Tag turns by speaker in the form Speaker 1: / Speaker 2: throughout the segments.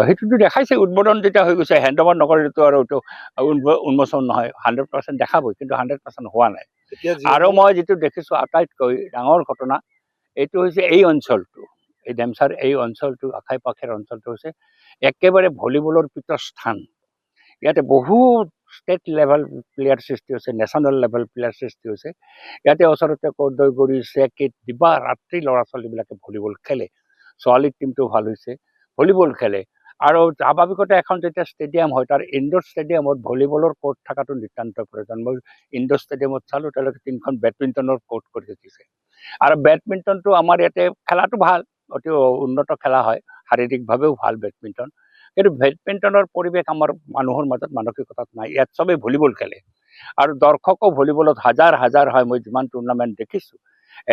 Speaker 1: সেইটোতো দেখাইছে উদ্বোধন যেতিয়া হৈ গৈছে হেণ্ড অভাৰ নকৰিলেতো আৰু এইটো উন্মোচন নহয় 100% দেখাবই কিন্তু 100% হোৱা নাই আৰু মই যিটো দেখিছোঁ আটাইতকৈ ডাঙৰ ঘটনা এইটো হৈছে এই অঞ্চলটো এই ডেমচাৰ এই অঞ্চলটো আশে পাশে অঞ্চলটো হৈছে একেবাৰে ভলীবলৰ পীঠস্থান ইয়াতে বহুত ষ্টেট লেভেল প্লেয়াৰ সৃষ্টি হৈছে নেশ্যনেল লেভেল প্লেয়াৰ সৃষ্টি হৈছে ইয়াতে ওচৰতে কৰ্দৈগুৰি চেকিত দিবা ৰাত্ৰি ল'ৰা ছোৱালীবিলাকে ভলীবল খেলে ছোৱালীৰ টিমটো ভাল হৈছে ভলীবল খেলে আৰু স্বাভাৱিকতে এখন যেতিয়া ষ্টেডিয়াম হয় তাৰ ইনডোৰ ষ্টেডিয়ামত ভলীবলৰ কোৰ্ট থকাটো নিতান্ত প্ৰয়োজন মই ইনডোৰ ষ্টেডিয়ামত চালোঁ তেওঁলোকে 3খন বেডমিণ্টনৰ কোৰ্ট কৰি দিছে আৰু বেডমিণ্টনটো আমাৰ ইয়াতে খেলাটো ভাল অতি উন্নত খেলা হয় শাৰীৰিকভাৱেও ভাল বেডমিণ্টন কিন্তু বেডমিণ্টনৰ পৰিৱেশ আমাৰ মানুহৰ মাজত মানসিকতাত নাই ইয়াত চবেই ভলীবল খেলে আৰু দৰ্শকো ভলীবলত হাজাৰ হাজাৰ হয় মই যিমান টুৰ্ণামেণ্ট দেখিছোঁ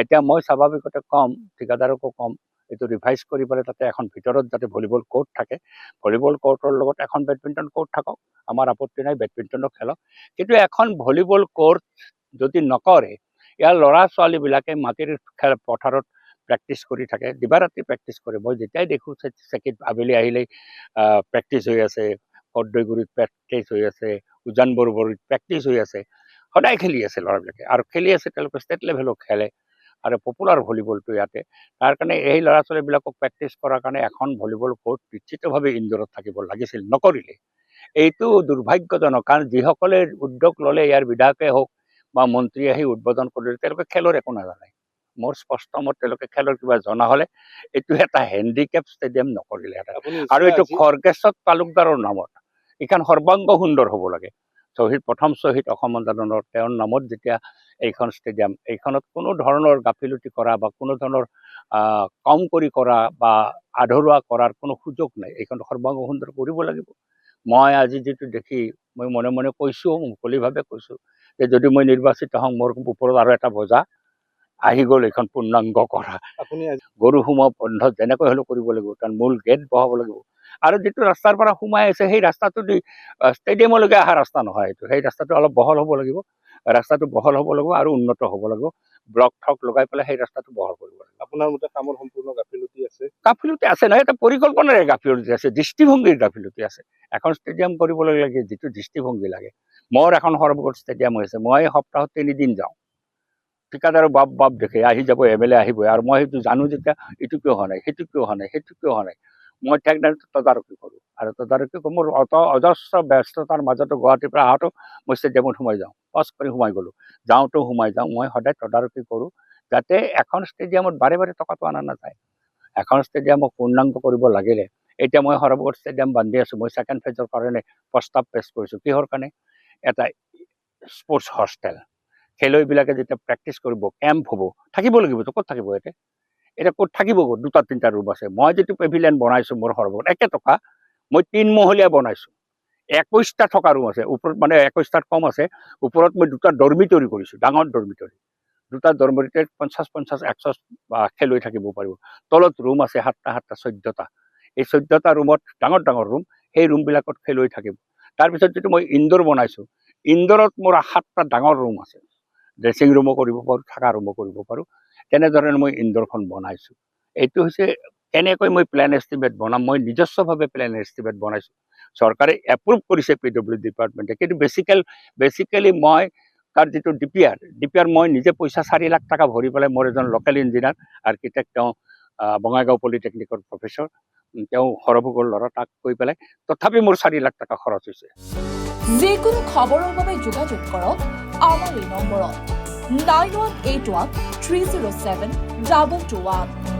Speaker 1: এতিয়া মই স্বাভাৱিকতে কম ঠিকাদাৰকো কম এইটো ৰিভাইজ কৰি পেলাই তাতে এখন ভিতৰত যাতে ভলীবল কোৰ্ট থাকে ভলীবল কোৰ্টৰ লগত এখন বেডমিণ্টন কোৰ্ট থাকক আমাৰ আপত্তি নাই বেডমিণ্টনো খেলক কিন্তু এখন ভলীবল কোৰ্ট যদি নকৰে ইয়াৰ ল'ৰা ছোৱালীবিলাকে মাটিৰ খেল পথাৰত প্ৰেক্টিছ কৰি থাকে দিবা ৰাতি প্ৰেক্টিছ কৰে মই যেতিয়াই দেখোঁ চেকিত আবেলি আহিলেই প্ৰেক্টিছ হৈ আছে কৰ্দৈগুৰিত প্ৰেক্টিছ হৈ আছে উজান বৰবৰীত প্ৰেক্টিছ হৈ আছে সদায় খেলি আছে ল'ৰাবিলাকে আৰু খেলি আছে তেওঁলোকে ষ্টেট লেভেলত খেলে আৰু পপুলাৰ ভলীবলটো ইয়াতে তাৰ কাৰণে এই ল'ৰা ছোৱালীবিলাকক প্ৰেক্টিছ কৰাৰ কাৰণে এখন ভলীবল কোৰ্ট নিশ্চিতভাৱে ইনডোৰত থাকিব লাগিছিল নকৰিলে এইটো দুৰ্ভাগ্যজনক কাৰণ যিসকলে উদ্যোগ ল'লে ইয়াৰ বিধায়কে হওক বা মন্ত্ৰী আহি উদ্বোধন কৰিলে তেওঁলোকে খেলৰ একো নাজানে মোৰ স্পষ্ট মত তেওঁলোকে খেলৰ কিবা জনা হ'লে এইটো এটা হেণ্ডিকেপ ষ্টেডিয়াম নকৰিলে আৰু এইটো খৰ্গেশ্বৰ তালুকদাৰৰ নামত এইখন সৰ্বাংগ সুন্দৰ হ'ব লাগে প্ৰথম শ্বহীদ অসম আন্দোলনৰ তেওঁৰ নামত যেতিয়া এইখন ষ্টেডিয়াম এইখনত কোনো ধৰণৰ গাফিলতি কৰা বা কোনো ধৰণৰ কম কৰি কৰা বা আধৰুৱা কৰাৰ কোনো সুযোগ নাই এইখন সৰ্বাংগ সুন্দৰ কৰিব লাগিব মই আজি যিটো দেখি মই মনে মনে কৈছোঁ মুকলিভাৱে কৈছোঁ যে যদি মই নিৰ্বাচিত হওঁ মোৰ ওপৰত আৰু এটা বজা আহি গ'ল এইখন পূৰ্ণাংগ কৰা আপুনি গৰু সোমোৱা বন্ধ যেনেকৈ হ'লেও কৰিব লাগিব তাৰ মূল গেট বহাব লাগিব আৰু যিটো ৰাস্তাৰ পৰা সোমাই আছে সেই ৰাস্তাটো ষ্টেডিয়ামলৈকে অহা ৰাস্তা নহয় এইটো সেই ৰাস্তাটো অলপ বহল হ'ব লাগিব ৰাস্তাটো বহল হ'ব লাগিব আৰু উন্নত হ'ব লাগিব ব্লক ঠক লগাই পেলাই সেই ৰাস্তাটো বহল কৰিব লাগিব আপোনাৰ মতে কামৰ সম্পূৰ্ণ গাফিলতি আছে নহয় এটা পৰিকল্পনাৰে গাফিলতি আছে দৃষ্টিভংগীৰ গাফিলতি আছে এখন ষ্টেডিয়াম কৰিবলৈ লাগে যিটো দৃষ্টিভংগী লাগে মোৰ এখন সৰ্ববৃহৎ ষ্টেডিয়াম হৈছে মই সপ্তাহত 3 দিন যাওঁ ঠিকাদাৰো বাপ দেখে আহি যাব MLA আহিবই আৰু মই সেইটো জানো যেতিয়া এইটো কিয় হোৱা নাই সেইটো কিয় হোৱা নাই সেইটো কিয় হোৱা নাই মই তদাৰকি কৰোঁ আৰু তদাৰকি মোৰ অজস্ৰ ব্যস্ততাৰ মাজতো গুৱাহাটীৰ পৰা অহাটো মই ষ্টেডিয়ামত সোমাই যাওঁ পাছ কৰি সোমাই গ'লোঁ যাওঁতেও সোমাই যাওঁ মই সদায় তদাৰকি কৰোঁ যাতে এখন ষ্টেডিয়ামত বাৰে বাৰে টকাটো অনা নাযায় এখন ষ্টেডিয়ামক পূৰ্ণাংগ কৰিব লাগিলে এতিয়া মই সৰ্ববৃহৎ ষ্টেডিয়াম বান্ধি আছোঁ মই ছেকেণ্ড ফেজৰ কাৰণে প্ৰস্তাৱ পেছ কৰিছোঁ কিহৰ কাৰণে এটা স্পৰ্টছ হোষ্টেল খেলুৱৈবিলাকে যেতিয়া প্ৰেক্টিছ কৰিব কেম্প হ'ব থাকিব লাগিবতো ক'ত থাকিব এতিয়া ক'ত থাকিব ক'ত 2-3টা ৰুম আছে মই যিটো পেভিলিয়ন বনাইছোঁ মোৰ সৰ্বত একে টকা মই 3 মহলীয়া বনাইছোঁ 21টা থকা ৰুম আছে ওপৰত মানে 21টাত কম আছে ওপৰত মই 2টা ডৰ্মিটৰী কৰিছোঁ ডাঙৰ ডৰ্মিটৰী 2টা ডৰ্মিটৰীত 50-100 খেলুৱৈ থাকিব পাৰিব তলত ৰুম আছে 7টা 14টা এই 14টা ৰুমত ডাঙৰ ডাঙৰ ৰুম সেই ৰুমবিলাকত খেলুৱৈ থাকিব তাৰপিছত যিটো মই ইনডোৰ বনাইছোঁ ইনডোৰত মোৰ 7টা ডাঙৰ ৰুম আছে ড্ৰেছিং ৰুমো কৰিব পাৰোঁ থকা ৰুমো কৰিব পাৰোঁ তেনেধৰণে মই ইনডোৰখন বনাইছোঁ এইটো হৈছে কেনেকৈ মই প্লেন এষ্টিমেট বনাম মই নিজস্বভাৱে প্লেন এষ্টিমেট বনাইছোঁ চৰকাৰে এপ্ৰুভ কৰিছে PWD ডিপাৰ্টমেণ্টে কিন্তু বেচিকেলি মই তাৰ যিটো DPR মই নিজে পইচা 4 লাখ টকা ভৰি পেলাই মোৰ এজন লোকেল ইঞ্জিনিয়াৰ আৰ্কিটেক্ট তেওঁ বঙাইগাঁও পলিটেকনিকৰ প্ৰফেচৰ তেওঁ সৰভোগৰ ল'ৰা তাক কৈ পেলাই তথাপি মোৰ 4 লাখ টকা খৰচ হৈছে
Speaker 2: যিকোনো খবৰৰ বাবে যোগাযোগ কৰক আমাৰ এই নম্বৰত 9181 307 2221